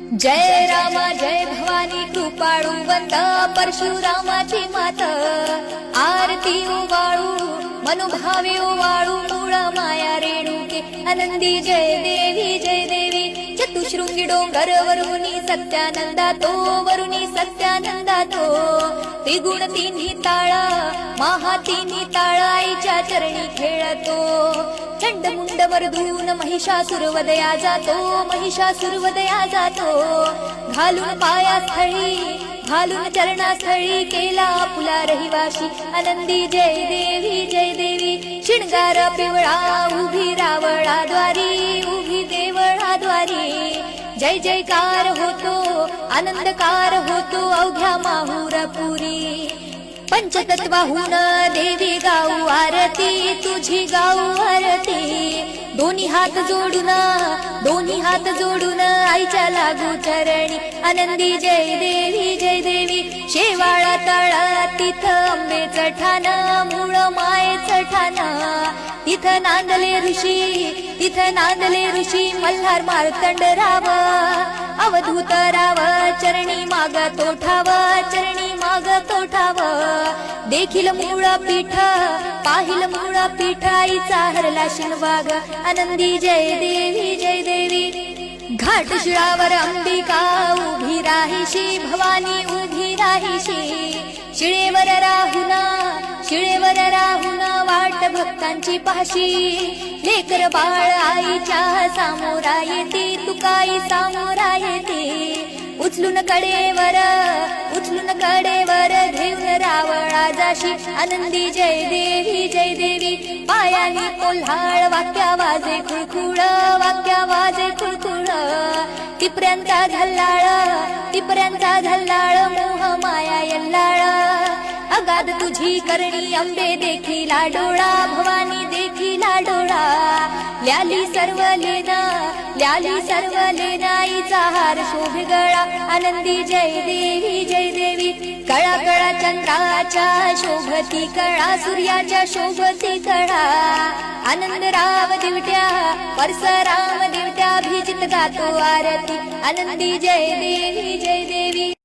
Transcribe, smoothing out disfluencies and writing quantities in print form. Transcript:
जय रामा जय भवानी कृपाळू वंदा परशुरामाची मात आरती ओवाळू मनोभावे ओवाळू मूळ माया रेणुके आनंदी जय देवी चतुशृंगी डोंगर वरुणी सत्यानंदा तो वरुणी सत्यानंदा तो त्रिगुण तिन्ही ताळा महा तिन्ही ताळा आईच्या चरणी खेळतो चंडमुंड वरधून महिषासुरवदया जातो घालून पायास्थळी घालून चरणास्थळी केला आपुला रहिवाशी आनंदी जय देवी शिणगार पिवळा उभी रावळाद्वारी उभी देवळाद्वारी जय जयकार होतो आनंदकार होतो अवघ्या माहुरपुरी पंचतत्वाहून देवी गाऊ आरती तुझी गाऊ आरती दोन्ही हात जोडून आईच्या लागू चरणी आनंदी जय देवी शेवाळा तळा तिथ आंबेचं ठाण मूळ मायेचं ठाण तिथं नांदले ऋषी मल्हार मार्तंड राव अवधूत राव चरणी माग तो ठाव देखील मूळ पीठ पाहिल मूळ पीठ आईचा हरला शिणवाग आनंदी जय देवी घाट शिळावर अंबिका उभी राहिशी भवानी उभी राहिशी शिळेवर राहुन वाट भक्तांची पाशी लेकर बाळ आईच्या सामोरा येते तुकाई सामोरा येते उचलून कडेवर घेऊन रावळा जाशी आनंदी जय देवी पायानी कोल्हाळ वाक्या वाजे खुळखुळ टिपऱ्यांचा झल्लाळ मोह माया यल्लाळ अगाध तुझी करणी अंबे देखीला डोळा भवानी देखीला डोळा ल्याली सर्व लेना आईचा हार शोभे गळा आनंदी जय देवी कळा चंद्राच्या शोभती कळा सूर्याच्या शोभती कळा आनंद राव दिवट्या परसराम दिवट्या अभिजित गातो आरती आनंदी जय देवी